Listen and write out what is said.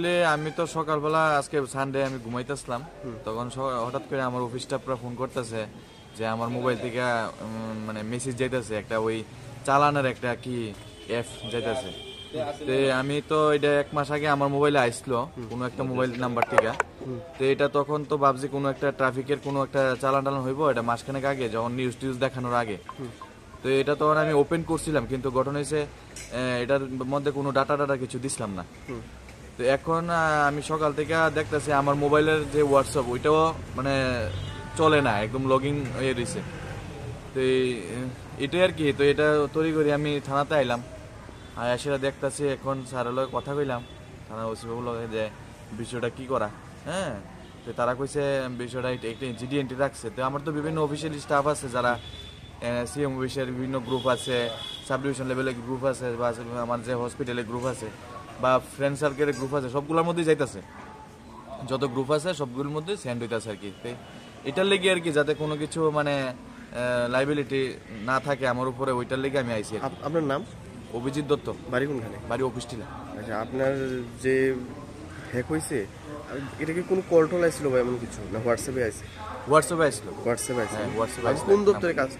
আমি তো সকালবেলা আজকে সানডে আমি ঘুমাইতেছিলাম, তখন হঠাৎ করে আমার অফিস স্টাফরা ফোন করতেছে যে আমার মোবাইল থেকে মানে মেসেজ যাইতেছে, একটা ওই চালানের একটা কি অ্যাপ যাইতেছে। তো আমি তো এটা 1 মাস আগে আমার মোবাইলে আইসলো কোনো একটা মোবাইল নাম্বার থেকে। তো এটা তখন তো ভাবছি কোনো একটা ট্রাফিকের কোনো একটা চালান টালান হইব, এটা মাসখানেক আগে যখন নিউজ টিউজ দেখানোর আগে। তো এটা তখন আমি ওপেন করছিলাম, কিন্তু ঘটনা হয়েছে এটার মধ্যে কোনো ডাটা কিছু দিছিলাম না। তো এখন আমি সকাল থেকে দেখতেছি আমার মোবাইলের যে হোয়াটসঅ্যাপ ওইটাও মানে চলে না, একদম লগ ইন হয়ে রয়েছে। তো এটাই আর কি। তো এটা তৈরি করি আমি থানাতে আইলাম, আর এসে দেখতেছি এখন স্যারের লগে কথা কইলাম, থানার ওসি বাবুর লগে যে বিষয়টা কি করা। হ্যাঁ, তো তারা কইছে বিষয়টা একটা জিডি রাখছে। তো আমার তো বিভিন্ন অফিসিয়াল স্টাফ আছে, যারা সিএম অফিসের বিভিন্ন গ্রুপ আছে, সাব ডিভিশন লেভেলের গ্রুপ আছে, বা আমার যে হসপিটালের গ্রুপ আছে, বা ফ্রেন্ড সার্কেলের গ্রুপ আছে, সবগুলোর মধ্যেই যাইতেছে। যত গ্রুপ আছে সবগুলোর মধ্যে সেন্ড হইতেছে আর কি। এটার লেগে আর কি, যাতে কোনো কিছু মানে লাইবিলিটি না থাকে আমার উপরে, ওইটার লেগে আমি আইছি। আপনার নাম? অভিজিৎ দত্ত। বাড়ি কোনখানে? বাড়ি অফিস টিলা। আচ্ছা, আপনার যে হ্যাক হয়েছে এটা কি কোনো কল টল আসছিল বা এমন কিছু, না হোয়াটসঅ্যাপে আসছে? হোয়াটসঅ্যাপে আসলো। হোয়াটসঅ্যাপে আসছে। হ্যাঁ, হোয়াটসঅ্যাপে কোন দপ্তরে কাজ